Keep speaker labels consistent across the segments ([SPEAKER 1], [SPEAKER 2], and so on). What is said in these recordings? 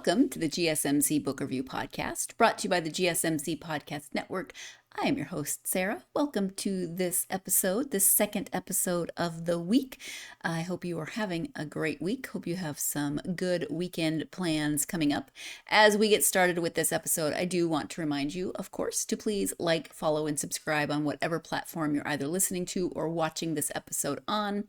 [SPEAKER 1] Welcome to the GSMC Book Review Podcast, brought to you by the GSMC Podcast Network. I am your host, Sarah. Welcome to this episode, this second episode of the week. I hope you are having a great week. Hope you have some good weekend plans coming up. As we get started with this episode, I do want to remind you, of course, to please like, follow, and subscribe on whatever platform you're either listening to or watching this episode on.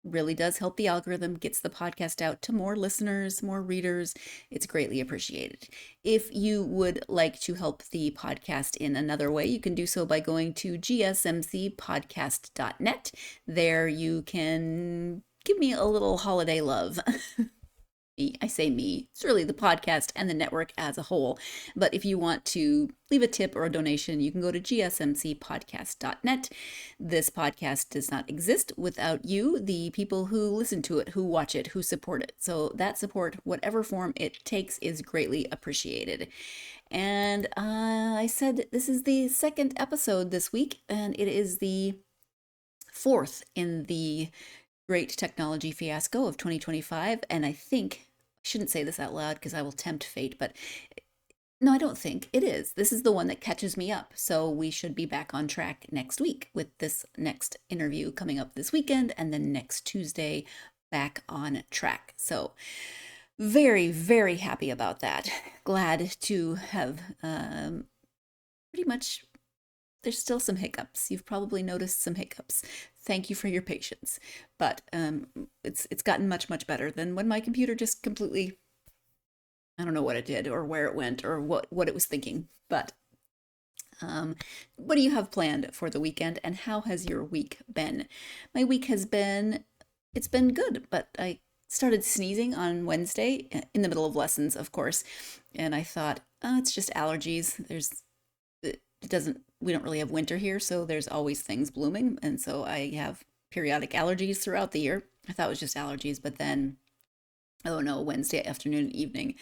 [SPEAKER 1] Really does help the algorithm, gets the podcast out to more listeners, more readers. It's greatly appreciated. If you would like to help the podcast in another way, you can do so by going to gsmcpodcast.net. There you can give me a little holiday love. I say me, it's really the podcast and the network as a whole. But if you want to leave a tip or a donation, you can go to gsmcpodcast.net. This podcast does not exist without you, the people who listen to it, who watch it, who support it. So that support, whatever form it takes, is greatly appreciated. And I said this is the second episode this week, and it is the fourth in the great technology fiasco of 2025, and I shouldn't say this out loud because I will tempt fate, but no, I don't think it is. This is the one that catches me up, so we should be back on track next week with this next interview coming up this weekend, and then next Tuesday back on track. So very, very happy about that. Glad to have pretty much. There's still some hiccups. You've probably noticed some hiccups. Thank you for your patience. But it's gotten much, much better than when my computer just completely, I don't know what it did or where it went or what it was thinking. But what do you have planned for the weekend, and how has your week been? My week it's been good, but I started sneezing on Wednesday in the middle of lessons, of course. And I thought, oh, it's just allergies. We don't really have winter here, so there's always things blooming. And so I have periodic allergies throughout the year. I thought it was just allergies, but then, oh no, Wednesday afternoon and evening,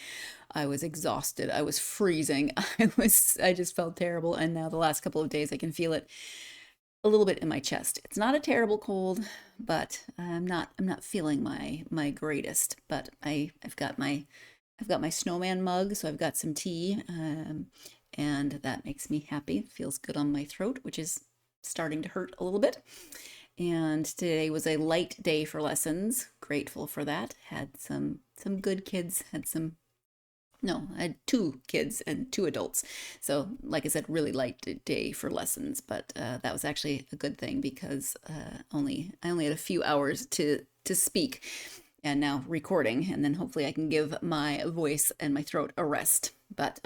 [SPEAKER 1] I was exhausted. I was freezing. I just felt terrible. And now the last couple of days, I can feel it a little bit in my chest. It's not a terrible cold, but I'm not feeling my greatest. But I've got my snowman mug, so I've got some tea. And that makes me happy. It feels good on my throat, which is starting to hurt a little bit. And today was a light day for lessons. Grateful for that. Had some good kids. I had 2 kids and 2 adults. So, like I said, really light day for lessons. But that was actually a good thing because I only had a few hours to speak, and now recording, and then hopefully I can give my voice and my throat a rest. But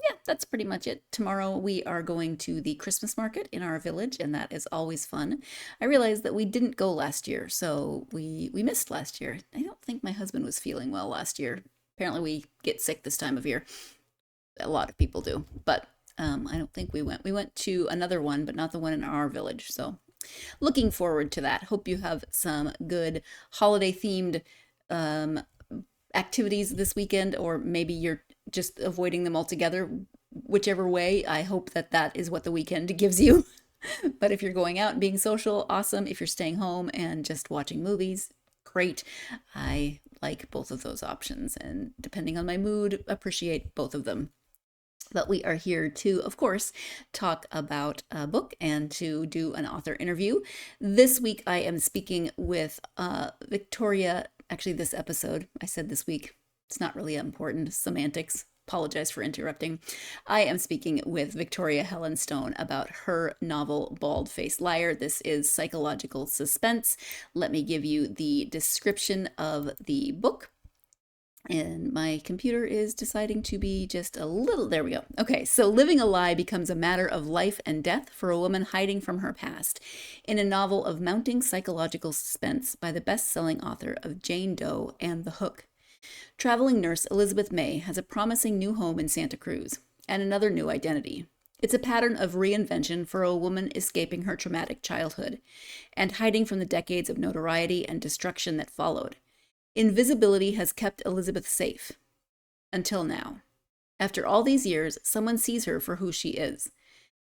[SPEAKER 1] yeah, that's pretty much it. Tomorrow we are going to the Christmas market in our village, and that is always fun. I realized that we didn't go last year, so we missed last year. I don't think my husband was feeling well last year. Apparently we get sick this time of year. A lot of people do, but I don't think we went. We went to another one, but not the one in our village, so looking forward to that. Hope you have some good holiday-themed activities this weekend, or maybe you're just avoiding them altogether. Whichever way, I hope that is what the weekend gives you. But if you're going out and being social, awesome. If you're staying home and just watching movies, great. I like both of those options, and depending on my mood, appreciate both of them. But we are here to, of course, talk about a book and to do an author interview. This week, I am speaking with Victoria. Actually, this episode, I said this week, it's not really important. Semantics. Apologize for interrupting. I am speaking with Victoria Helen Stone about her novel, Bald-Faced Liar. This is psychological suspense. Let me give you the description of the book. And my computer is deciding to be just a little, there we go. Okay, so living a lie becomes a matter of life and death for a woman hiding from her past in a novel of mounting psychological suspense by the best-selling author of Jane Doe and The Hook. Traveling nurse Elizabeth May has a promising new home in Santa Cruz and another new identity. It's a pattern of reinvention for a woman escaping her traumatic childhood and hiding from the decades of notoriety and destruction that followed. Invisibility has kept Elizabeth safe. Until now. After all these years, someone sees her for who she is.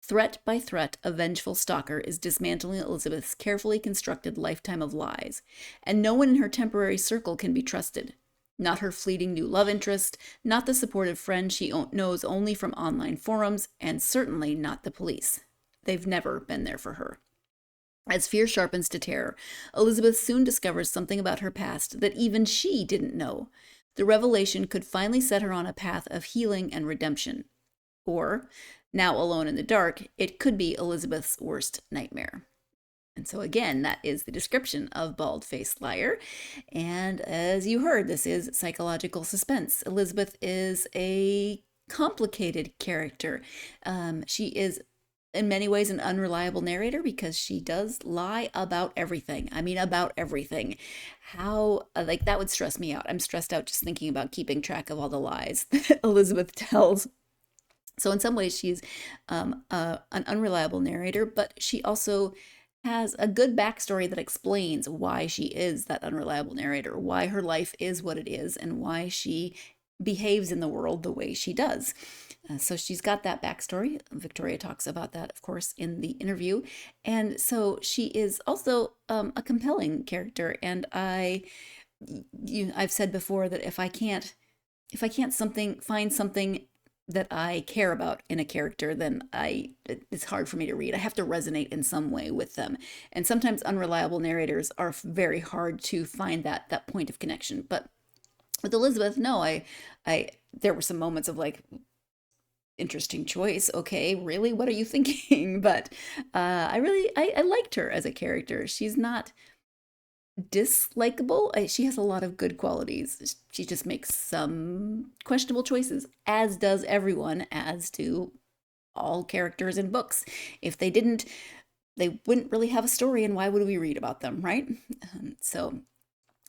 [SPEAKER 1] Threat by threat, a vengeful stalker is dismantling Elizabeth's carefully constructed lifetime of lies, and no one in her temporary circle can be trusted. Not her fleeting new love interest, not the supportive friend she knows only from online forums, and certainly not the police. They've never been there for her. As fear sharpens to terror, Elizabeth soon discovers something about her past that even she didn't know. The revelation could finally set her on a path of healing and redemption. Or, now alone in the dark, it could be Elizabeth's worst nightmare. And so, again, that is the description of Bald Faced Liar. And as you heard, this is psychological suspense. Elizabeth is a complicated character. She is in many ways an unreliable narrator because she does lie about everything. I mean, about everything. How, like, that would stress me out. I'm stressed out just thinking about keeping track of all the lies that Elizabeth tells. So, in some ways, she's an unreliable narrator, but she also has a good backstory that explains why she is that unreliable narrator, why her life is what it is, and why she behaves in the world the way she does. So she's got that backstory. Victoria talks about that, of course, in the interview. And so she is also a compelling character. And I've said before that if I can't find something that I care about in a character, then it's hard for me to read. I have to resonate in some way with them. And sometimes unreliable narrators are very hard to find that point of connection. But with Elizabeth, no, I there were some moments of like, interesting choice. Okay, really? What are you thinking? But I liked her as a character. She's not dislikable. She has a lot of good qualities. She just makes some questionable choices, as does everyone, as do all characters in books. If they didn't, they wouldn't really have a story, and why would we read about them, right? So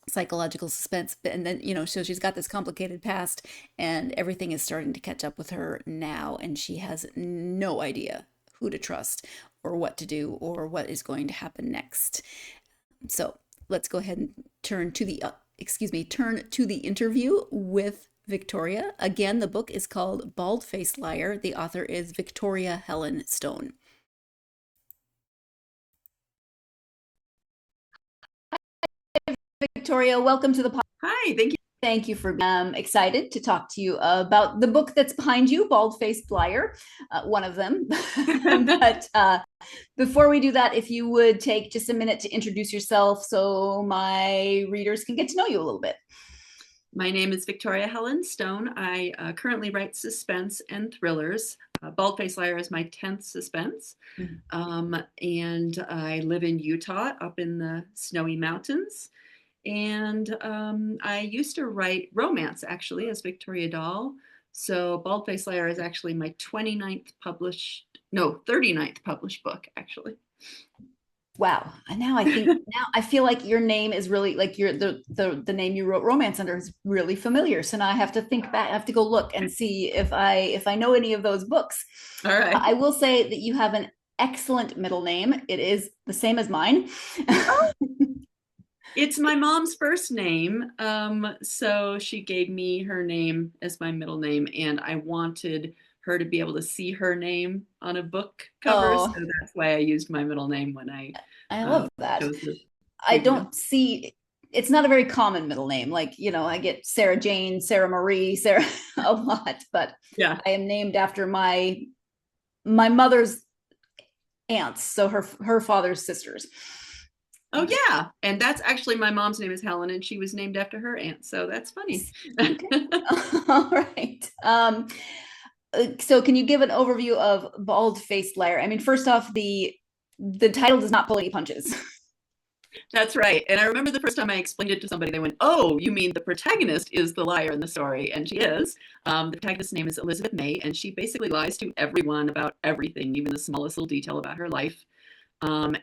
[SPEAKER 1] psychological suspense. And then, so she's got this complicated past, and everything is starting to catch up with her now, and she has no idea who to trust or what to do or what is going to happen next. So let's go ahead and turn to the interview with Victoria. Again, the book is called Bald Faced Liar. The author is Victoria Helen Stone. Victoria, welcome to the podcast.
[SPEAKER 2] Hi, thank you.
[SPEAKER 1] Thank you for excited to talk to you about the book that's behind you, Bald Faced Liar, one of them. But before we do that, if you would take just a minute to introduce yourself so my readers can get to know you a little bit.
[SPEAKER 2] My name is Victoria Helen Stone. I currently write suspense and thrillers. Bald Faced Liar is my 10th suspense. And I live in Utah, up in the snowy mountains. And I used to write romance, actually, as Victoria Doll. So Bald Faced Liar is actually my 39th published book, actually.
[SPEAKER 1] Wow. Now I feel like your name is really like the name you wrote romance under is really familiar. So now I have to think back, I have to go look and see if I know any of those books.
[SPEAKER 2] All right.
[SPEAKER 1] I will say that you have an excellent middle name. It is the same as mine.
[SPEAKER 2] It's my mom's first name. So she gave me her name as my middle name, and I wanted her to be able to see her name on a book cover.
[SPEAKER 1] Oh.
[SPEAKER 2] So that's why I used my middle name when I
[SPEAKER 1] love that.
[SPEAKER 2] I
[SPEAKER 1] don't see, it's not a very common middle name. Like, I get Sarah Jane, Sarah Marie, Sarah a lot, but
[SPEAKER 2] yeah.
[SPEAKER 1] I am named after my mother's aunts, so her father's sisters.
[SPEAKER 2] Oh yeah, and that's actually my mom's name is Helen, and she was named after her aunt. So that's funny.
[SPEAKER 1] Okay. All right. So can you give an overview of Bald Faced Liar? I mean, first off, the title does not pull any punches.
[SPEAKER 2] That's right. And I remember the first time I explained it to somebody, they went, "Oh, you mean the protagonist is the liar in the story?" And she is. The protagonist's name is Elizabeth May, and she basically lies to everyone about everything, even the smallest little detail about her life.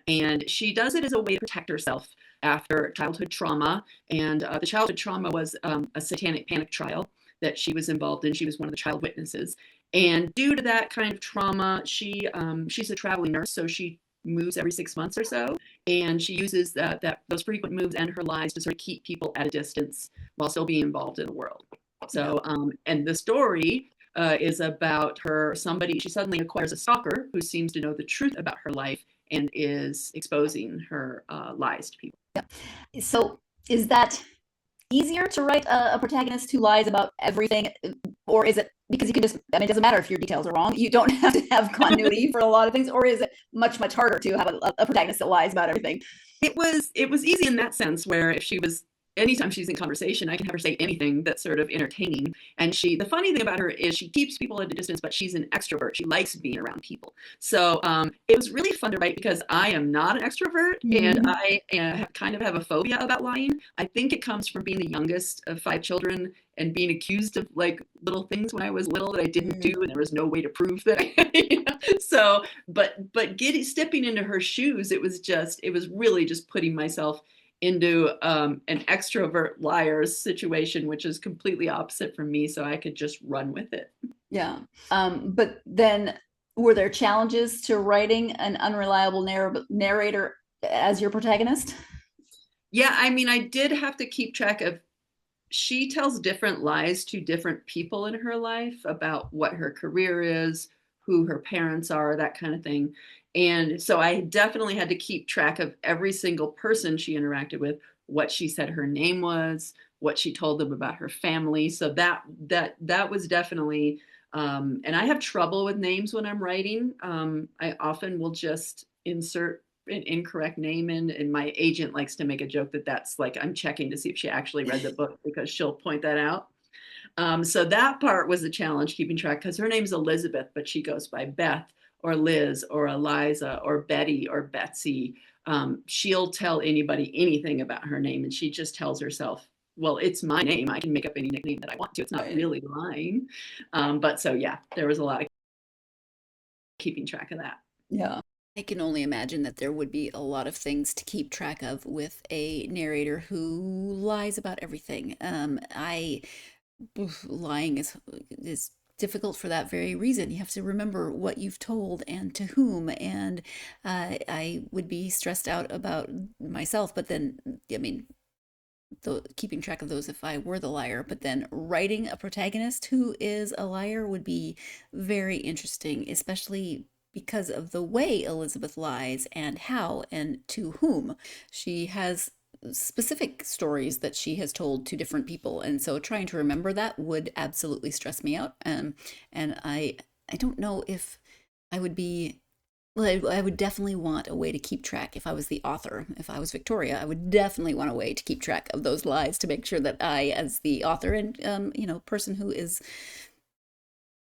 [SPEAKER 2] And she does it as a way to protect herself after childhood trauma. And the childhood trauma was a satanic panic trial that she was involved in. She was one of the child witnesses. And due to that kind of trauma, she's a traveling nurse, so she moves every 6 months or so. And she uses those frequent moves and her lies to sort of keep people at a distance while still being involved in the world. So, and the story is about she suddenly acquires a stalker who seems to know the truth about her life and is exposing her lies to people.
[SPEAKER 1] Yeah. So is that easier to write a protagonist who lies about everything, or is it because you can just, I mean, it doesn't matter if your details are wrong, you don't have to have continuity for a lot of things, or is it much harder to have a protagonist that lies about everything?
[SPEAKER 2] It was easy in that sense where if she was anytime she's in conversation, I can have her say anything that's sort of entertaining. And the funny thing about her is she keeps people at a distance, but she's an extrovert. She likes being around people. So it was really fun to write because I am not an extrovert and
[SPEAKER 1] Mm-hmm.
[SPEAKER 2] I kind of have a phobia about lying. I think it comes from being the youngest of five children and being accused of like little things when I was little that I didn't do, and there was no way to prove that. So, but getting stepping into her shoes, it was really just putting myself into an extrovert liar's situation, which is completely opposite from me. So I could just run with it.
[SPEAKER 1] Yeah. But then were there challenges to writing an unreliable narrator as your protagonist?
[SPEAKER 2] Yeah, I mean, I did have to keep track of. She tells different lies to different people in her life about what her career is, who her parents are, that kind of thing. And so I definitely had to keep track of every single person she interacted with, what she said her name was, what she told them about her family. So that was definitely and I have trouble with names when I'm writing. I often will just insert an incorrect name in, and my agent likes to make a joke that that's like I'm checking to see if she actually read the book because she'll point that out. So that part was a challenge keeping track because her name's Elizabeth, but she goes by Beth or Liz or Eliza or Betty or Betsy. She'll tell anybody anything about her name, and she just tells herself, well, it's my name. I can make up any nickname that I want to. It's not
[SPEAKER 1] Right.
[SPEAKER 2] really lying. But so, yeah, there was a lot of keeping track of that.
[SPEAKER 1] Yeah. I can only imagine that there would be a lot of things to keep track of with a narrator who lies about everything. Lying is difficult for that very reason. You have to remember what you've told and to whom, and I would be stressed out about myself. But then, I mean, keeping track of those if I were the liar, but then writing a protagonist who is a liar would be very interesting, especially because of the way Elizabeth lies and how and to whom. She has specific stories that she has told to different people, and so trying to remember that would absolutely stress me out. And I don't know if I would be, well, I would definitely want a way to keep track if I was the author. If I was Victoria, I would definitely want a way to keep track of those lies to make sure that I, as the author and person who is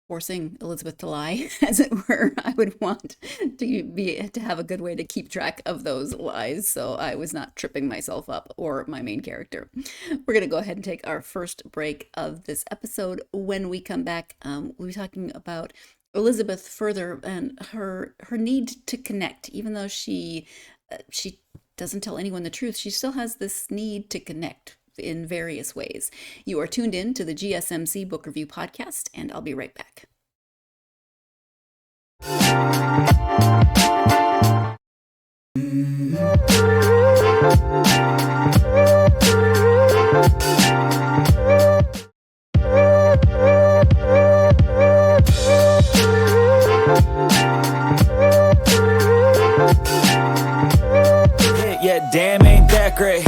[SPEAKER 1] forcing Elizabeth to lie, as it were, I would want to have a good way to keep track of those lies, so I was not tripping myself up or my main character. We're gonna go ahead and take our first break of this episode. When we come back, we'll be talking about Elizabeth further and her need to connect, even though she doesn't tell anyone the truth. She still has this need to connect in various ways. You are tuned in to the GSMC Book Review Podcast, and I'll be right back.
[SPEAKER 3] Yeah, damn, ain't that great.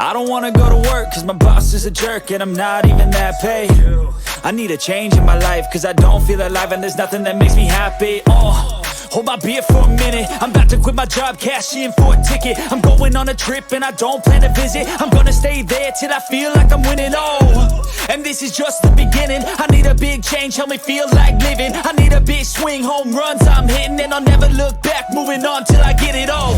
[SPEAKER 3] I don't wanna go to work cause my boss is a jerk and I'm not even that paid. I need a change in my life cause I don't feel alive and there's nothing that makes me happy. Hold my beer for a minute. I'm about to quit my job, cash in for a ticket. I'm going on a trip and I don't plan to visit. I'm gonna stay there till I feel like I'm winning. And this is just the beginning. I need a big change, help me feel like living. I need a big swing, home runs I'm hitting, and I'll never look back, moving on till I get it all.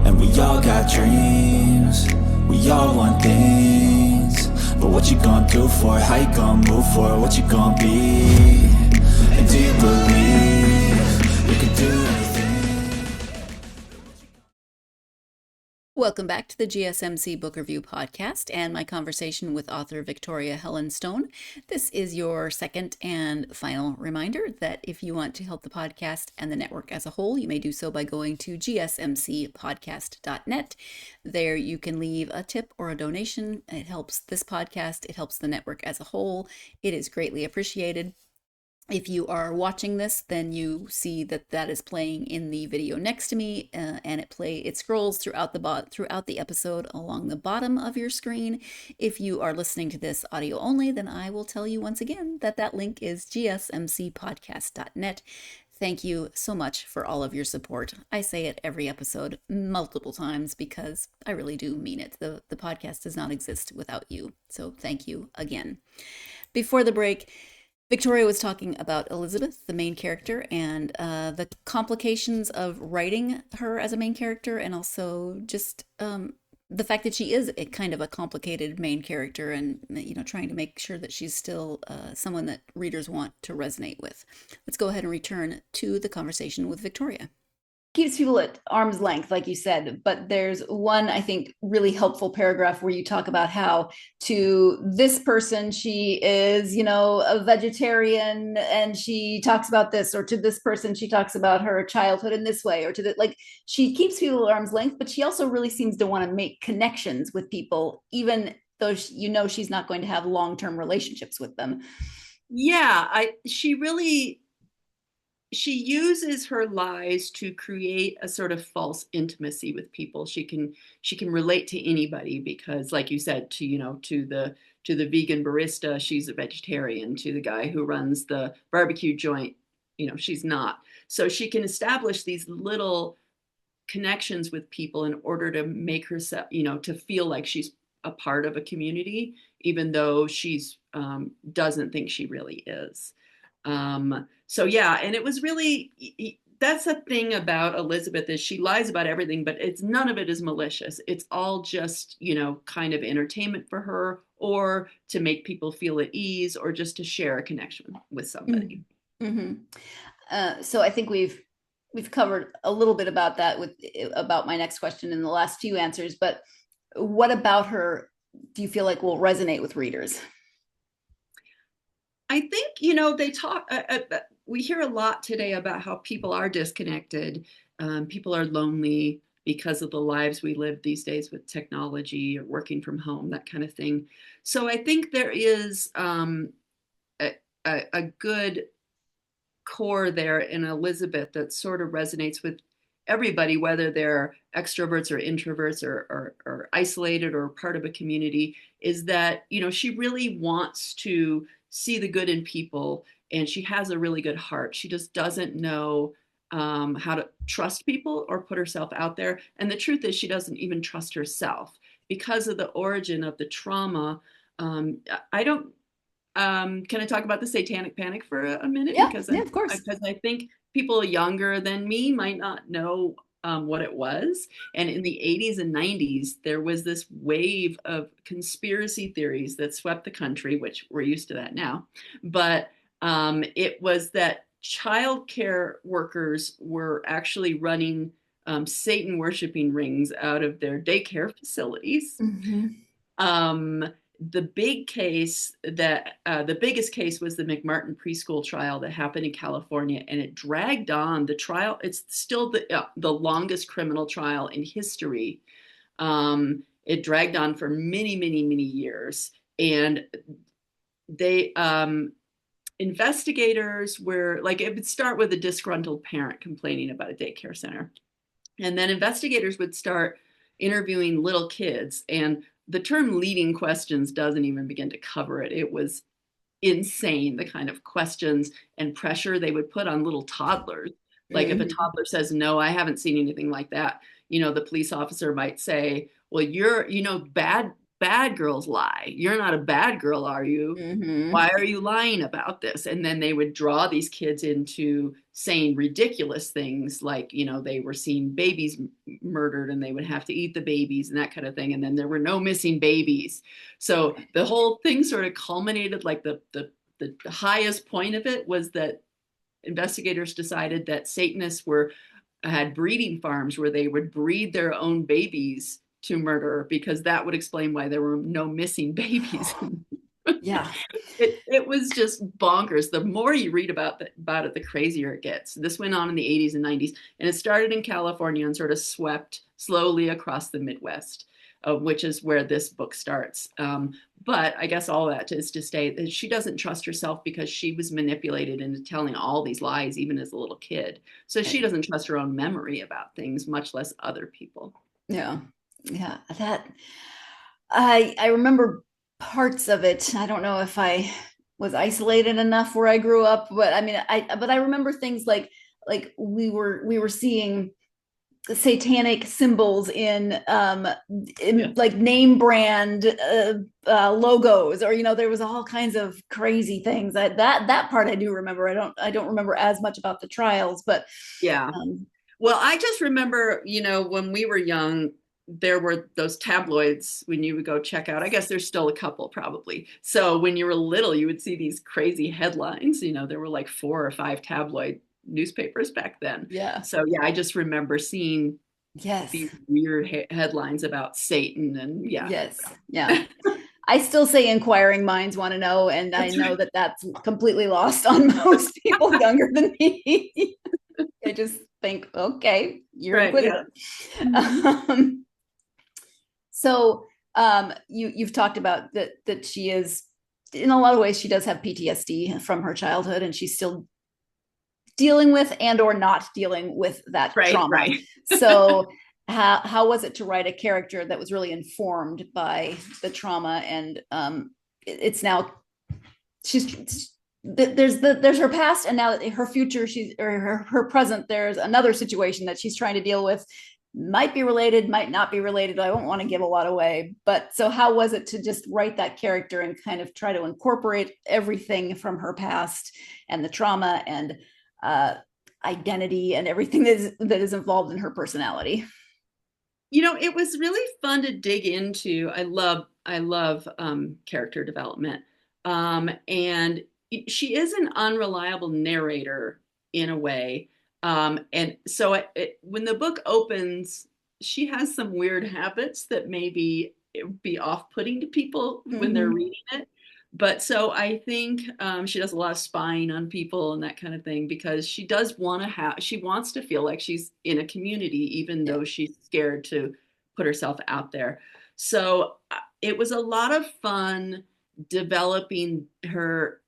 [SPEAKER 3] And we all got dreams, we all want things, but what you gonna do for it? How you gonna move for it? What you gonna be? And do you believe you can do anything?
[SPEAKER 1] Welcome back to the GSMC Book Review Podcast and my conversation with author Victoria Helen Stone. This is your second and final reminder that if you want to help the podcast and the network as a whole, you may do so by going to gsmcpodcast.net. There you can leave a tip or a donation. It helps this podcast, it helps the network as a whole. It is greatly appreciated. If you are watching this, then you see that that is playing in the video next to me, and it scrolls throughout the episode along the bottom of your screen. If you are listening to this audio only, then I will tell you once again that that link is gsmcpodcast.net. Thank you so much for all of your support. I say it every episode multiple times because I really do mean it. The podcast does not exist without you. So thank you again. Before the break, Victoria was talking about Elizabeth, the main character, and the complications of writing her as a main character, and also just the fact that she is a kind of a complicated main character, and trying to make sure that she's still someone that readers want to resonate with. Let's go ahead and return to the conversation with Victoria. Keeps people at arm's length, like you said, but there's one, I think, really helpful paragraph where you talk about how to this person, she is, a vegetarian and she talks about this, or to this person, she talks about her childhood in this way, or to the, like, she keeps people at arm's length, but she also really seems to want to make connections with people, even though she's not going to have long-term relationships with them.
[SPEAKER 2] Yeah, she uses her lies to create a sort of false intimacy with people. She can relate to anybody because, like you said, to the vegan barista, she's a vegetarian. To the guy who runs the barbecue joint, she's not. So she can establish these little connections with people in order to make herself, to feel like she's a part of a community, even though she's doesn't think she really is. So yeah, and it was really, that's the thing about Elizabeth, is she lies about everything, but none of it is malicious. It's all just, kind of entertainment for her, or to make people feel at ease, or just to share a connection with somebody.
[SPEAKER 1] Mm-hmm. So I think we've covered a little bit about that about my next question in the last few answers, but what about her do you feel like will resonate with readers?
[SPEAKER 2] I think, they talk, we hear a lot today about how people are disconnected. People are lonely because of the lives we live these days with technology or working from home, that kind of thing. So I think there is a good core there in Elizabeth that sort of resonates with everybody, whether they're extroverts or introverts, or isolated or part of a community, is that, she really wants to see the good in people, and she has a really good heart. She just doesn't know how to trust people or put herself out there. And the truth is, she doesn't even trust herself because of the origin of the trauma. I don't. Can I talk about the satanic panic for a minute?
[SPEAKER 1] Yeah, of course.
[SPEAKER 2] Because I think people younger than me might not know what it was. And in the 80s and 90s, there was this wave of conspiracy theories that swept the country, which we're used to that now. But it was that childcare workers were actually running Satan worshiping rings out of their daycare facilities.
[SPEAKER 1] Mm-hmm.
[SPEAKER 2] The biggest case was the McMartin preschool trial that happened in California, and it dragged on. The trial, it's still the longest criminal trial in history. It dragged on for many, many, many years, and they investigators were like, it would start with a disgruntled parent complaining about a daycare center, and then investigators would start interviewing little kids, and the term leading questions doesn't even begin to cover it. It was insane, the kind of questions and pressure they would put on little toddlers. Like if a toddler says, no, I haven't seen anything like that, the police officer might say, well, you're, bad girls lie. You're not a bad girl, are you?
[SPEAKER 1] Mm-hmm.
[SPEAKER 2] Why are you lying about this? And then they would draw these kids into saying ridiculous things like, they were seeing babies murdered and they would have to eat the babies and that kind of thing. And then there were no missing babies. So the whole thing sort of culminated, like the highest point of it was that investigators decided that Satanists had breeding farms where they would breed their own babies to murder, because that would explain why there were no missing babies.
[SPEAKER 1] Yeah.
[SPEAKER 2] It was just bonkers. The more you read about it, the crazier it gets. This went on in the 80s and 90s, and it started in California and sort of swept slowly across the Midwest, which is where this book starts. But I guess all that is to say that she doesn't trust herself because she was manipulated into telling all these lies, even as a little kid. So she doesn't trust her own memory about things, much less other people.
[SPEAKER 1] Yeah. Yeah. That I remember parts of it. I don't know if I was isolated enough where I grew up, but I mean, I remember things like we were seeing satanic symbols in
[SPEAKER 2] Yeah.
[SPEAKER 1] like name brand logos, or there was all kinds of crazy things. That part I do remember. I don't remember as much about the trials, but
[SPEAKER 2] Yeah.
[SPEAKER 1] um,
[SPEAKER 2] Well, I just remember, when we were young, there were those tabloids when you would go check out. I guess there's still a couple probably. So when you were little, you would see these crazy headlines. There were like 4 or 5 tabloid newspapers back then.
[SPEAKER 1] yeah,
[SPEAKER 2] So yeah, I just remember seeing
[SPEAKER 1] yes,
[SPEAKER 2] these weird headlines about Satan and yeah.
[SPEAKER 1] yes, yeah. I still say inquiring minds want to know, and I
[SPEAKER 2] That's
[SPEAKER 1] know
[SPEAKER 2] right.
[SPEAKER 1] that that's completely lost on most people younger than me. I just think, okay, you're
[SPEAKER 2] Right. Yeah.
[SPEAKER 1] inquisitive.
[SPEAKER 2] Mhm.
[SPEAKER 1] Um, so you've talked about that she is, in a lot of ways, she does have PTSD from her childhood, and she's still dealing with and or not dealing with that
[SPEAKER 2] Right.
[SPEAKER 1] trauma.
[SPEAKER 2] Right.
[SPEAKER 1] So how was it to write a character that was really informed by the trauma, and it's now she's there's her past, and now her future, she's or her present, there's another situation that she's trying to deal with, might be related, might not be related. I don't want to give a lot away, but so how was it to just write that character and kind of try to incorporate everything from her past and the trauma and uh, identity and everything that is involved in her personality?
[SPEAKER 2] It was really fun to dig into. I love character development. And she is an unreliable narrator in a way. And so when the book opens, she has some weird habits that maybe it would be off-putting to people when they're
[SPEAKER 1] Mm-hmm.
[SPEAKER 2] reading it. But so I think she does a lot of spying on people and that kind of thing because she wants to feel like she's in a community, even
[SPEAKER 1] Yeah.
[SPEAKER 2] though she's scared to put herself out there. So it was a lot of fun developing her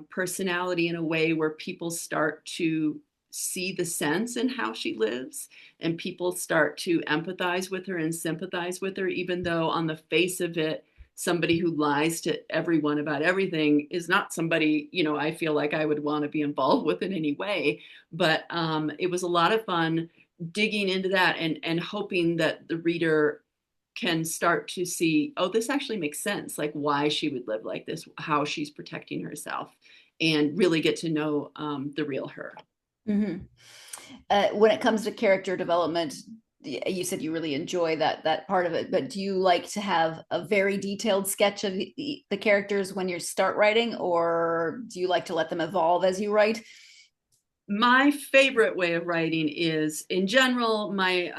[SPEAKER 2] personality in a way where people start to see the sense in how she lives and people start to empathize with her and sympathize with her, even though on the face of it, somebody who lies to everyone about everything is not somebody, I feel like I would want to be involved with in any way. But it was a lot of fun digging into that and hoping that the reader can start to see, oh, this actually makes sense, like why she would live like this, how she's protecting herself, and really get to know the real her.
[SPEAKER 1] Mm-hmm. When it comes to character development, you said you really enjoy that part of it, but do you like to have a very detailed sketch of the characters when you start writing, or do you like to let them evolve as you write?
[SPEAKER 2] My favorite way of writing is, in general, my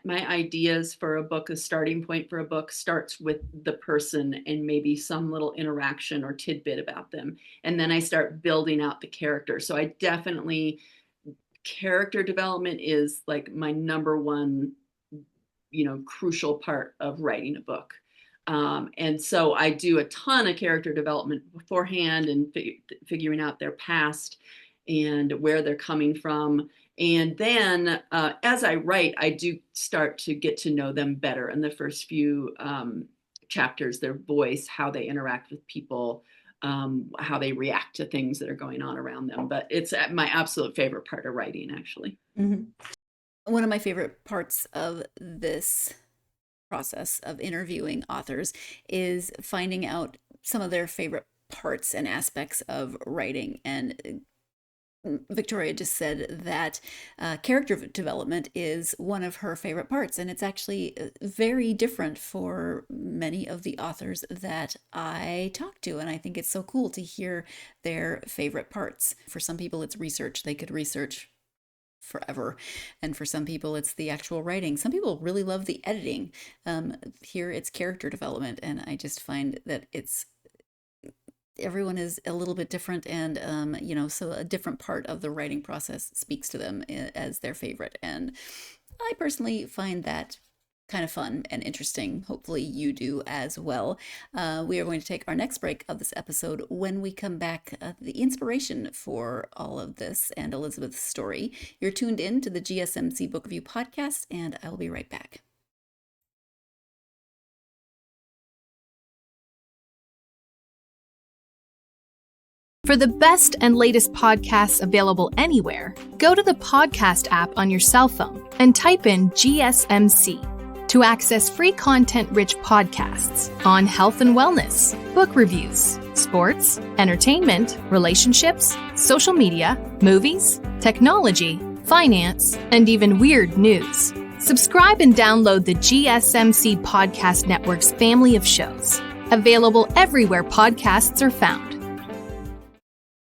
[SPEAKER 2] ideas for a book, a starting point for a book starts with the person and maybe some little interaction or tidbit about them, and then I start building out the character. So I definitely character development is like my number one, crucial part of writing a book. And so I do a ton of character development beforehand and figuring out their past and where they're coming from. And then as I write, I do start to get to know them better in the first few chapters, their voice, how they interact with people, how they react to things that are going on around them. But it's my absolute favorite part of writing, actually.
[SPEAKER 1] Mm-hmm. One of my favorite parts of this process of interviewing authors is finding out some of their favorite parts and aspects of writing. And Victoria just said that character development is one of her favorite parts, and it's actually very different for many of the authors that I talk to. And I think it's so cool to hear their favorite parts. For some people, it's research. They could research forever. And for some people, it's the actual writing. Some people really love the editing. Here, it's character development. And I just find that it's everyone is a little bit different, and so a different part of the writing process speaks to them as their favorite. And I personally find that kind of fun and interesting. Hopefully, you do as well. We are going to take our next break of this episode. When we come back, the inspiration for all of this and Elizabeth's story. You're tuned in to the GSMC Book Review podcast, and I will be right back.
[SPEAKER 4] For the best and latest podcasts available anywhere, go to the podcast app on your cell phone and type in GSMC to access free content-rich podcasts on health and wellness, book reviews, sports, entertainment, relationships, social media, movies, technology, finance, and even weird news. Subscribe and download the GSMC Podcast Network's family of shows, available everywhere podcasts are found.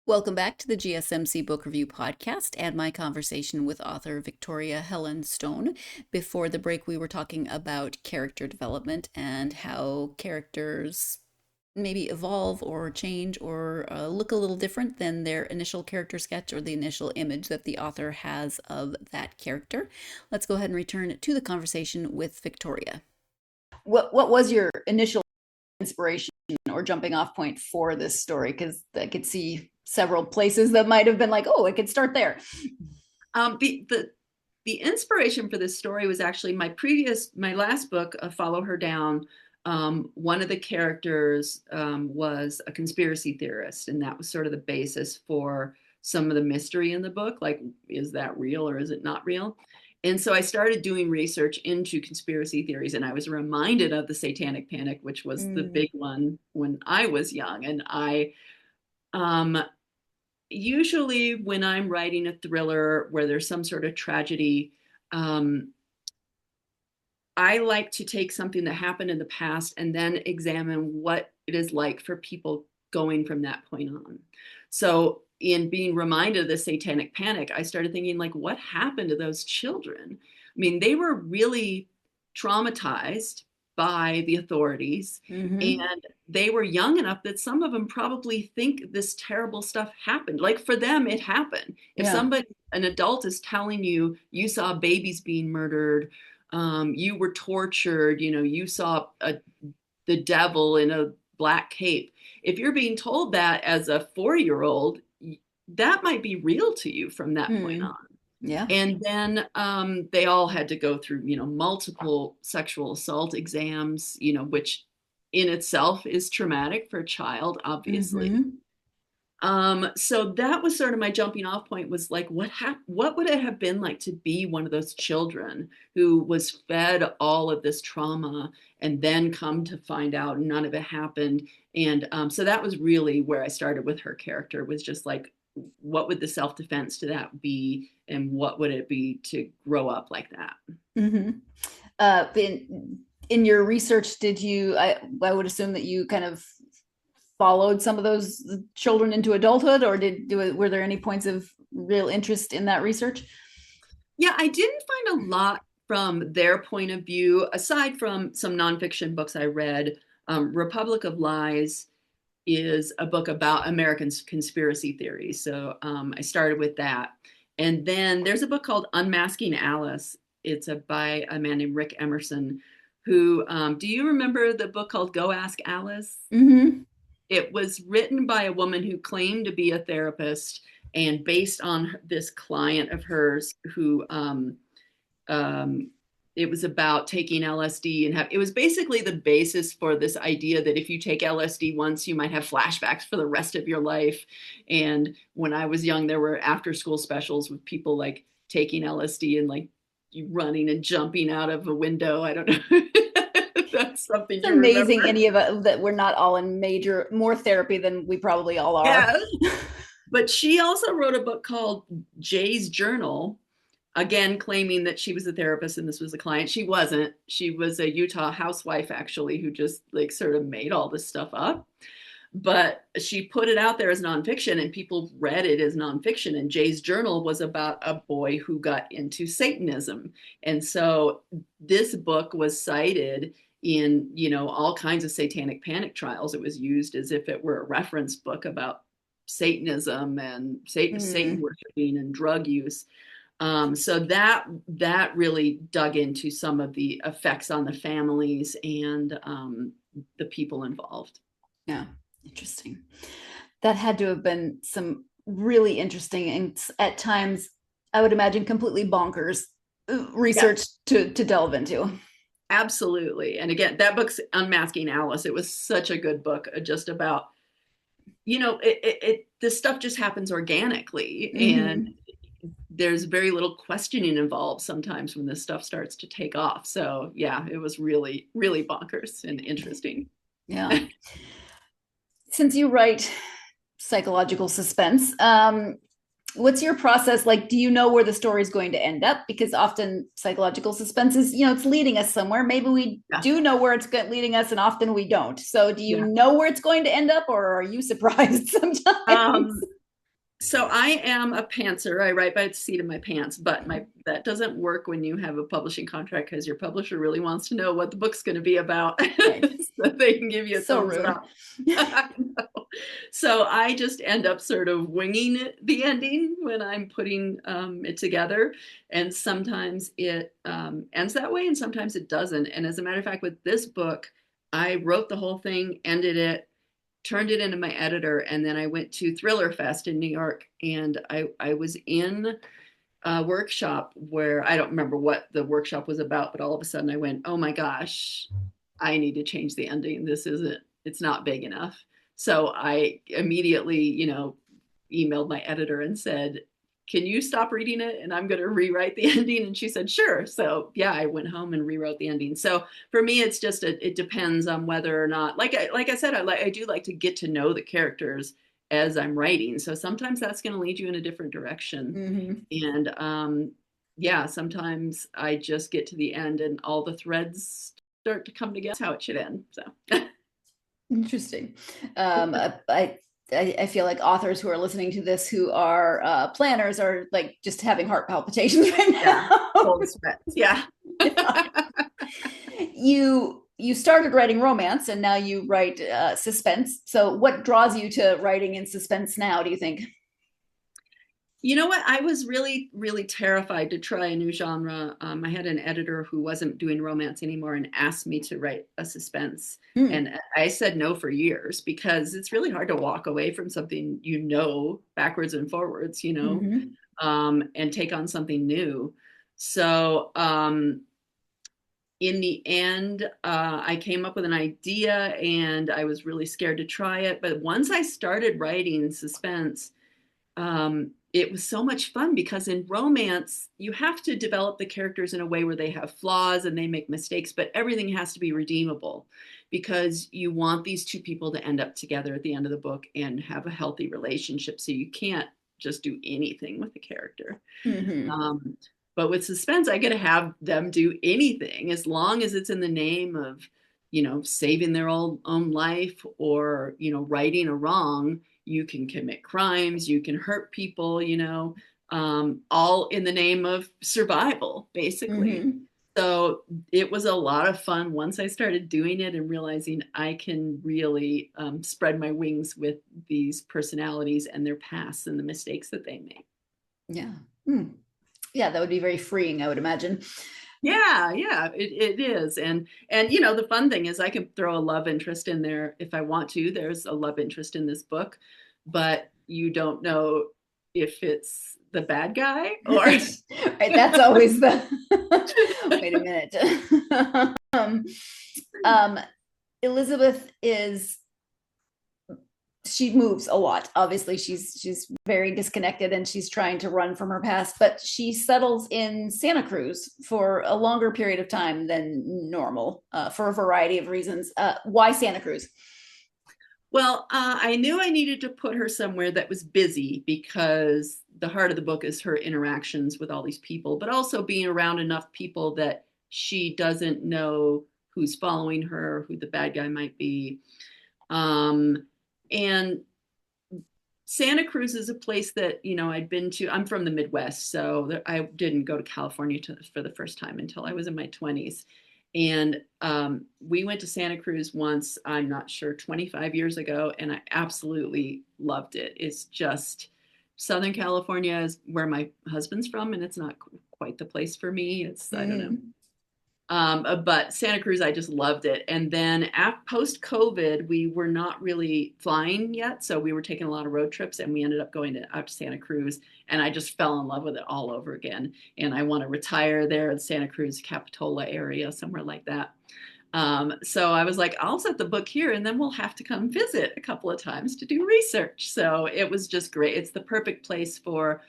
[SPEAKER 1] Welcome back to the GSMC Book Review podcast and my conversation with author Victoria Helen Stone. Before the break, we were talking about character development and how characters maybe evolve or change or look a little different than their initial character sketch or the initial image that the author has of that character. Let's go ahead and return to the conversation with Victoria. What was your initial inspiration or jumping off point for this story? Because I could see several places that might have been like, oh, I could start there.
[SPEAKER 2] The inspiration for this story was actually my last book, Follow Her Down. One of the characters was a conspiracy theorist, and that was sort of the basis for some of the mystery in the book. Like, is that real or is it not real? And so I started doing research into conspiracy theories, and I was reminded of the Satanic Panic, which was the big one when I was young. And I usually when I'm writing a thriller where there's some sort of tragedy, I like to take something that happened in the past and then examine what it is like for people going from that point on. So in being reminded of the Satanic Panic, I started thinking, like, what happened to those children? I mean, they were really traumatized by the authorities, and they were young enough that some of them probably think this terrible stuff happened. Like, for them, it happened. If an adult is telling you, you saw babies being murdered, you were tortured, you saw the devil in a black cape. If you're being told that as a 4-year-old, that might be real to you from that point on.
[SPEAKER 1] Yeah.
[SPEAKER 2] And then they all had to go through, multiple sexual assault exams, which in itself is traumatic for a child, obviously. So that was sort of my jumping off point, was like, what would it have been like to be one of those children who was fed all of this trauma and then come to find out none of it happened? And so that was really where I started with her character, was just like, what would the self-defense to that be, and what would it be to grow up like that?
[SPEAKER 1] In your research, did you, I would assume that you kind of followed some of those children into adulthood, or were there any points of real interest in that research?
[SPEAKER 2] Yeah, I didn't find a lot from their point of view, aside from some nonfiction books I read. Republic of Lies is a book about American conspiracy theories. So I started with that. And then there's a book called Unmasking Alice. It's by a man named Rick Emerson, who, do you remember the book called Go Ask Alice? It was written by a woman who claimed to be a therapist, and based on this client of hers who, it was about taking LSD, and it was basically the basis for this idea that if you take LSD once, you might have flashbacks for the rest of your life. And when I was young, there were after school specials with people like taking LSD and like running and jumping out of a window. I don't know. That's something
[SPEAKER 1] it's amazing. Any of us that we're not all in more therapy than we probably all are.
[SPEAKER 2] Yeah. But she also wrote a book called Jay's Journal, again, claiming that she was a therapist and this was a client. She wasn't. She was a Utah housewife, actually, who just like sort of made all this stuff up. But she put it out there as nonfiction, and people read it as nonfiction. And Jay's Journal was about a boy who got into Satanism. And so this book was cited in, all kinds of satanic panic trials. It was used as if it were a reference book about Satanism and Satan
[SPEAKER 1] Mm,
[SPEAKER 2] worshiping and drug use. So that really dug into some of the effects on the families and the people involved.
[SPEAKER 1] yeah, interesting. That had to have been some really interesting and at times, I would imagine, completely bonkers
[SPEAKER 2] Yeah,
[SPEAKER 1] research to delve into.
[SPEAKER 2] absolutely. And again, that book's Unmasking Alice. It was such a good book, just about, this stuff just happens organically, and
[SPEAKER 1] Hmm.
[SPEAKER 2] there's very little questioning involved sometimes when this stuff starts to take off. So yeah, it was really, really bonkers and interesting.
[SPEAKER 1] Yeah. Since you write psychological suspense, what's your process like? Do you know where the story is going to end up? Because often psychological suspense is, it's leading us somewhere. Maybe we
[SPEAKER 2] Yeah.
[SPEAKER 1] do know where it's leading us, and often we don't. So do you
[SPEAKER 2] Yeah.
[SPEAKER 1] know where it's going to end up, or are you surprised sometimes?
[SPEAKER 2] Um, So I am a pantser. I write by the seat of my pants, but that doesn't work when you have a publishing contract, because your publisher really wants to know what the book's going to be about
[SPEAKER 1] Right.
[SPEAKER 2] so they can give you a
[SPEAKER 1] So
[SPEAKER 2] thumbs
[SPEAKER 1] rude.
[SPEAKER 2] up. I know. So I just end up sort of winging the ending when I'm putting it together. And sometimes it ends that way and sometimes it doesn't. And as a matter of fact, with this book, I wrote the whole thing, ended it, turned it into my editor, and then I went to Thriller Fest in New York, and I was in a workshop where I don't remember what the workshop was about, but all of a sudden I went, oh my gosh, I need to change the ending. It's not big enough. So I immediately, emailed my editor and said, can you stop reading it and I'm going to rewrite the ending? And she said, sure. So yeah, I went home and rewrote the ending. So for me, it's just, it depends on whether or not, like I said, I do like to get to know the characters as I'm writing. So sometimes that's going to lead you in a different direction.
[SPEAKER 1] Hmm.
[SPEAKER 2] And yeah, sometimes I just get to the end and all the threads start to come together. That's how it should end. So
[SPEAKER 1] Interesting. I feel like authors who are listening to this who are planners are like just having heart palpitations right
[SPEAKER 2] yeah,
[SPEAKER 1] now.
[SPEAKER 2] cold sweats. Yeah.
[SPEAKER 1] You started writing romance and now you write suspense. So what draws you to writing in suspense now, do you think?
[SPEAKER 2] You know what? I was really, really terrified to try a new genre. I had an editor who wasn't doing romance anymore and asked me to write a suspense.
[SPEAKER 1] Hmm.
[SPEAKER 2] And I said no for years because it's really hard to walk away from something backwards and forwards,
[SPEAKER 1] Mm-hmm.
[SPEAKER 2] and take on something new. So in the end, I came up with an idea and I was really scared to try it. But once I started writing suspense, it was so much fun because in romance, you have to develop the characters in a way where they have flaws and they make mistakes, but everything has to be redeemable because you want these two people to end up together at the end of the book and have a healthy relationship. So you can't just do anything with the character.
[SPEAKER 1] Mm-hmm.
[SPEAKER 2] Um, but with suspense, I get to have them do anything as long as it's in the name of, saving their own life or, righting a wrong. You can commit crimes, you can hurt people, all in the name of survival, basically.
[SPEAKER 1] Mm-hmm.
[SPEAKER 2] So it was a lot of fun once I started doing it and realizing I can really spread my wings with these personalities and their pasts and the mistakes that they make.
[SPEAKER 1] Yeah. Hmm. Yeah, that would be very freeing, I would imagine.
[SPEAKER 2] Yeah, it is. And the fun thing is I can throw a love interest in there if I want to. There's a love interest in this book, but you don't know if it's the bad guy or
[SPEAKER 1] Right. Right. That's always the wait a minute. um, Elizabeth is she moves a lot. Obviously, she's very disconnected and she's trying to run from her past, but she settles in Santa Cruz for a longer period of time than normal for a variety of reasons. Why Santa Cruz?
[SPEAKER 2] Well, I knew I needed to put her somewhere that was busy because the heart of the book is her interactions with all these people, but also being around enough people that she doesn't know who's following her, who the bad guy might be. Um, and Santa Cruz is a place that, I'd been to. I'm from the Midwest, so I didn't go to California for the first time until I was in my 20s. And we went to Santa Cruz once, I'm not sure, 25 years ago, and I absolutely loved it. It's just Southern California is where my husband's from, and it's not quite the place for me. It's, I don't know.
[SPEAKER 1] Mm.
[SPEAKER 2] But Santa Cruz, I just loved it. And then post COVID, we were not really flying yet. So we were taking a lot of road trips, and we ended up going out to Santa Cruz. And I just fell in love with it all over again. And I want to retire there in Santa Cruz, Capitola area, somewhere like that. So I was like, I'll set the book here, and then we'll have to come visit a couple of times to do research. So it was just great. It's the perfect place for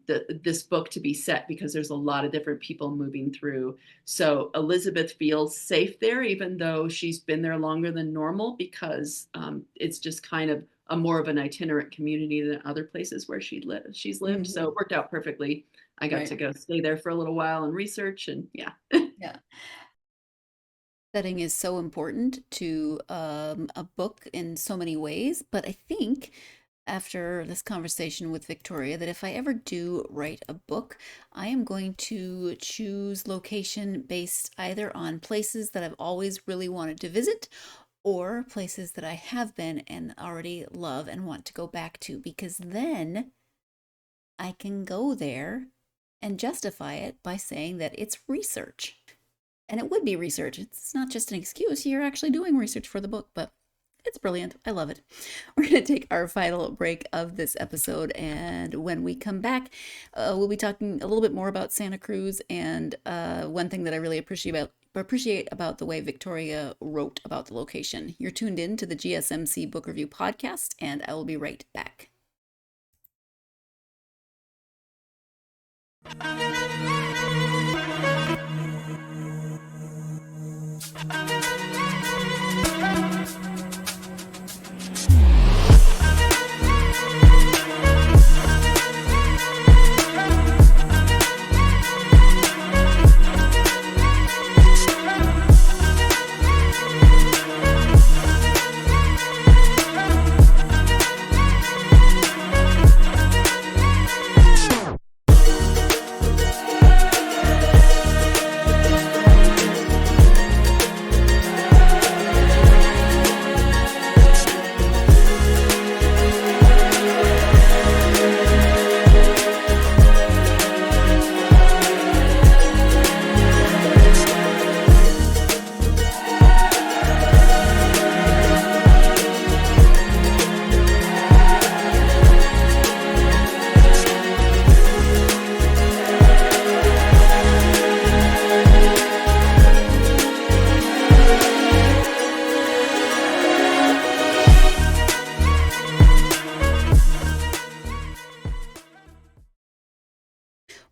[SPEAKER 2] this book to be set, because there's a lot of different people moving through. So Elizabeth feels safe there, even though she's been there longer than normal, because it's just kind of a more of an itinerant community than other places where she's lived.
[SPEAKER 1] Mm-hmm.
[SPEAKER 2] So it worked out perfectly. I got to go stay there for a little while and research, and yeah.
[SPEAKER 1] Yeah. Setting is so important to a book in so many ways, but I think after this conversation with Victoria that if I ever do write a book, I am going to choose location based either on places that I've always really wanted to visit or places that I have been and already love and want to go back to, because then I can go there and justify it by saying that it's research. And it would be research. It's not just an excuse. You're actually doing research for the book, but it's brilliant. I love it. We're going to take our final break of this episode. And when we come back, we'll be talking a little bit more about Santa Cruz. And one thing that I really appreciate about the way Victoria wrote about the location. You're tuned in to the GSMC Book Review Podcast, and I will be right back.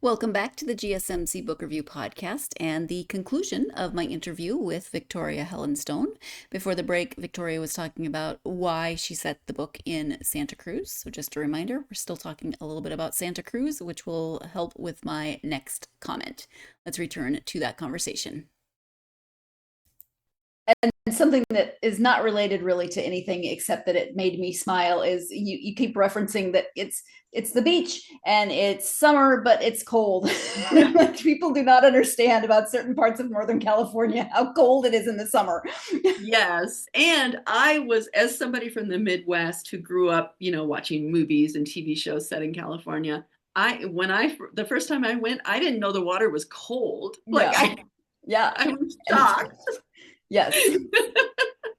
[SPEAKER 1] Welcome back to the GSMC Book Review Podcast and the conclusion of my interview with Victoria Helen Stone. Before the break, Victoria was talking about why she set the book in Santa Cruz. So just a reminder, we're still talking a little bit about Santa Cruz, which will help with my next comment. Let's return to that conversation. And something that is not related really to anything except that it made me smile is you keep referencing that it's the beach and it's summer, but it's cold. People do not understand about certain parts of Northern California, how cold it is in the summer.
[SPEAKER 2] Yes. And I was, as somebody from the Midwest who grew up, watching movies and TV shows set in California, the first time I went, I didn't know the water was cold. I was shocked.
[SPEAKER 1] Yes.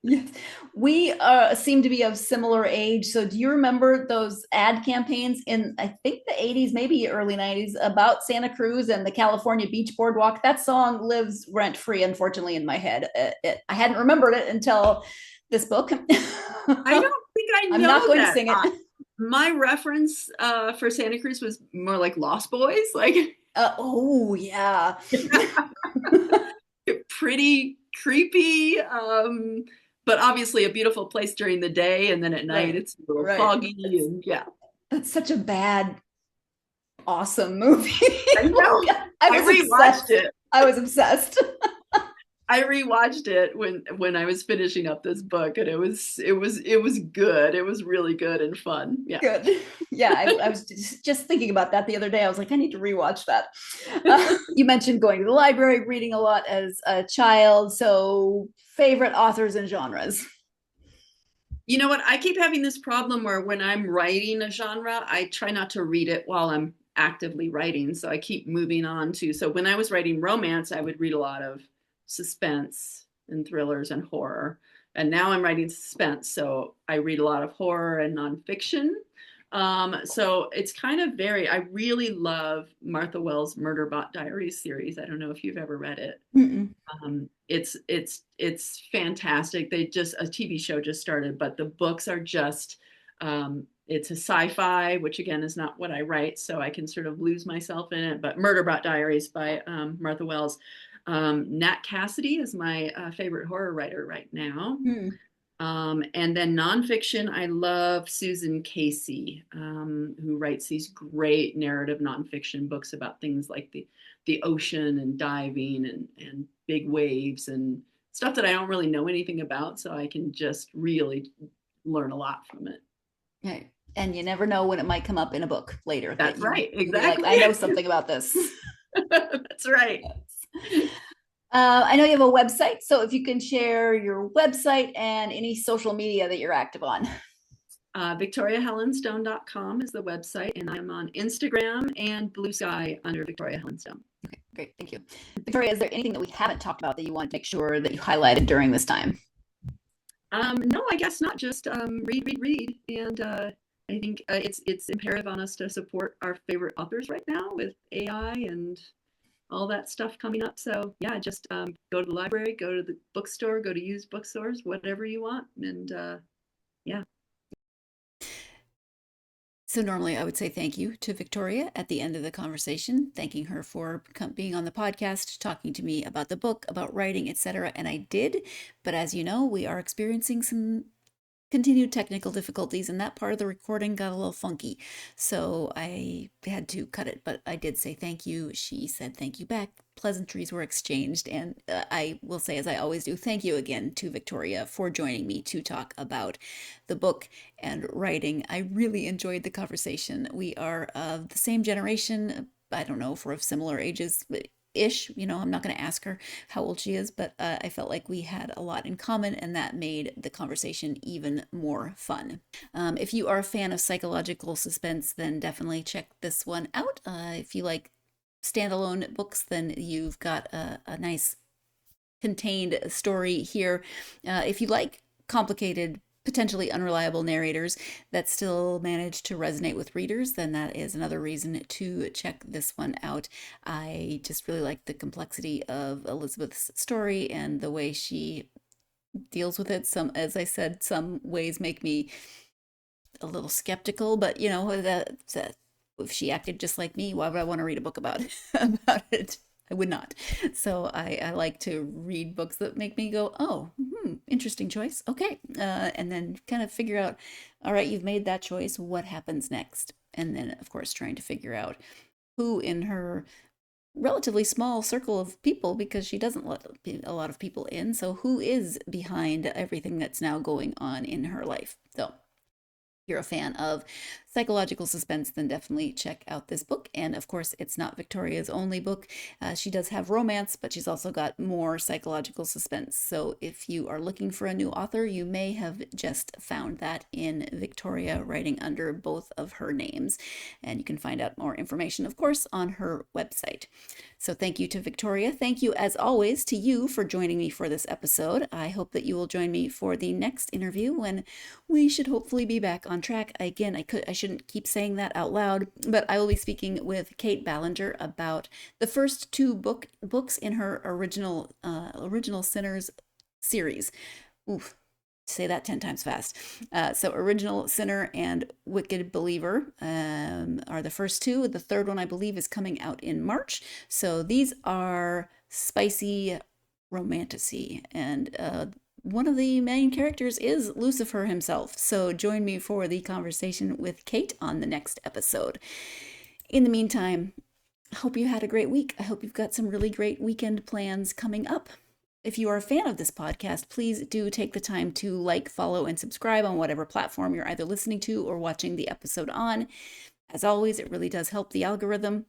[SPEAKER 1] Yes. We seem to be of similar age. So do you remember those ad campaigns in, I think, the 80s, maybe early 90s, about Santa Cruz and the California Beach Boardwalk? That song lives rent-free, unfortunately, in my head. I hadn't remembered it until this book.
[SPEAKER 2] I don't think I know.
[SPEAKER 1] I'm not going to sing it.
[SPEAKER 2] My reference for Santa Cruz was more like Lost Boys.
[SPEAKER 1] Oh, yeah.
[SPEAKER 2] Pretty creepy, but obviously a beautiful place during the day, and then at night it's a little foggy. And
[SPEAKER 1] that's such a bad, awesome movie.
[SPEAKER 2] I know.
[SPEAKER 1] I rewatched it. I was obsessed.
[SPEAKER 2] I rewatched it when I was finishing up this book, and it was good. It was really good and fun. Yeah.
[SPEAKER 1] Good. Yeah, I was just thinking about that the other day. I was like, I need to rewatch that. You mentioned going to the library, reading a lot as a child. So, favorite authors and genres.
[SPEAKER 2] You know what? I keep having this problem where when I'm writing a genre, I try not to read it while I'm actively writing. So I keep moving on to. So when I was writing romance, I would read a lot of suspense and thrillers and horror. And now I'm writing suspense. So I read a lot of horror and nonfiction. So it's kind of I really love Martha Wells' Murderbot Diaries series. I don't know if you've ever read it.
[SPEAKER 1] Mm-mm.
[SPEAKER 2] It's fantastic. A TV show just started, but the books are just it's a sci-fi, which again is not what I write, so I can sort of lose myself in it. But Murderbot Diaries by Martha Wells. Nat Cassidy is my favorite horror writer right now.
[SPEAKER 1] Mm.
[SPEAKER 2] And then nonfiction, I love Susan Casey, who writes these great narrative nonfiction books about things like the ocean and diving and big waves and stuff that I don't really know anything about. So I can just really learn a lot from it.
[SPEAKER 1] Right. And you never know when it might come up in a book later.
[SPEAKER 2] That's right.
[SPEAKER 1] You'll be
[SPEAKER 2] Exactly.
[SPEAKER 1] like, I know something about this.
[SPEAKER 2] That's right.
[SPEAKER 1] I know you have a website, so if you can share your website and any social media that you're active on.
[SPEAKER 2] VictoriaHelenStone.com is the website, and I'm on Instagram and Blue Sky under Victoria Helen Stone.
[SPEAKER 1] Okay, great. Thank you. Victoria, is there anything that we haven't talked about that you want to make sure that you highlighted during this time?
[SPEAKER 2] No, I guess not. Just read. And I think it's imperative on us to support our favorite authors right now with AI and all that stuff coming up. So yeah, just go to the library, go to the bookstore, go to used bookstores, whatever you want. And yeah.
[SPEAKER 1] So normally I would say thank you to Victoria at the end of the conversation, thanking her for being on the podcast, talking to me about the book, about writing, etc. And I did, but as you know, we are experiencing some continued technical difficulties, and that part of the recording got a little funky. So I had to cut it, but I did say thank you. She said thank you back. Pleasantries were exchanged, and I will say, as I always do, thank you again to Victoria for joining me to talk about the book and writing. I really enjoyed the conversation. We are of the same generation. I don't know if we're of similar ages, but ish, I'm not going to ask her how old she is, but I felt like we had a lot in common, and that made the conversation even more fun. If you are a fan of psychological suspense, then definitely check this one out. If you like standalone books, then you've got a nice contained story here. If you like complicated, potentially unreliable narrators that still manage to resonate with readers, then that is another reason to check this one out. I just really like the complexity of Elizabeth's story and the way she deals with it. As I said, some ways make me a little skeptical, but if she acted just like me, why would I want to read a book about it? I would not. So I like to read books that make me go, oh, interesting choice. Okay. And then kind of figure out, all right, you've made that choice. What happens next? And then, of course, trying to figure out who in her relatively small circle of people, because she doesn't let a lot of people in. So who is behind everything that's now going on in her life? So you're a fan of psychological suspense, then definitely check out this book. And of course, it's not Victoria's only book. She does have romance, but she's also got more psychological suspense. So if you are looking for a new author, you may have just found that in Victoria, writing under both of her names. And you can find out more information, of course, on her website. So thank you to Victoria. Thank you, as always, to you for joining me for this episode. I hope that you will join me for the next interview, when we should hopefully be back on track. Again, I shouldn't keep saying that out loud, but I will be speaking with Kate Ballinger about the first two books in her original Sinners series. Oof. Say that 10 times fast. So Original Sinner and Wicked Believer are the first two. The third one, I believe, is coming out in March. So these are spicy romantasy, and one of the main characters is Lucifer himself. So join me for the conversation with Kate on the next episode. In the meantime, I hope you had a great week. I hope you've got some really great weekend plans coming up. if you are a fan of this podcast, please do take the time to like, follow, and subscribe on whatever platform you're either listening to or watching the episode on. As always, it really does help the algorithm.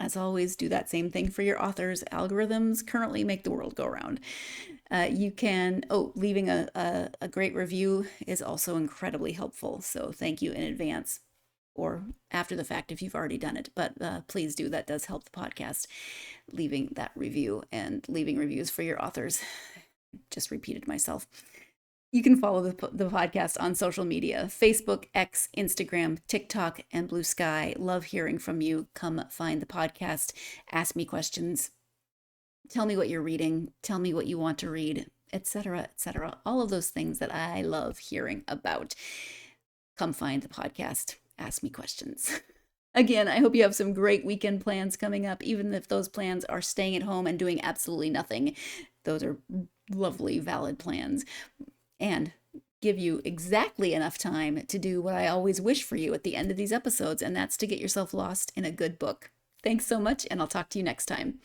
[SPEAKER 1] As always, do that same thing for your authors. Algorithms currently make the world go round. Leaving a great review is also incredibly helpful. So thank you in advance or after the fact if you've already done it. But please do. That does help the podcast, leaving that review and leaving reviews for your authors. Just repeated myself. You can follow the podcast on social media: Facebook, X, Instagram, TikTok, and Blue Sky. Love hearing from you. Come find the podcast. Ask me questions. Tell me what you're reading. Tell me what you want to read, etc., etc. All of those things that I love hearing about. Come find the podcast. Ask me questions. Again, I hope you have some great weekend plans coming up, even if those plans are staying at home and doing absolutely nothing. Those are lovely, valid plans. And give you exactly enough time to do what I always wish for you at the end of these episodes, and that's to get yourself lost in a good book. Thanks so much, and I'll talk to you next time.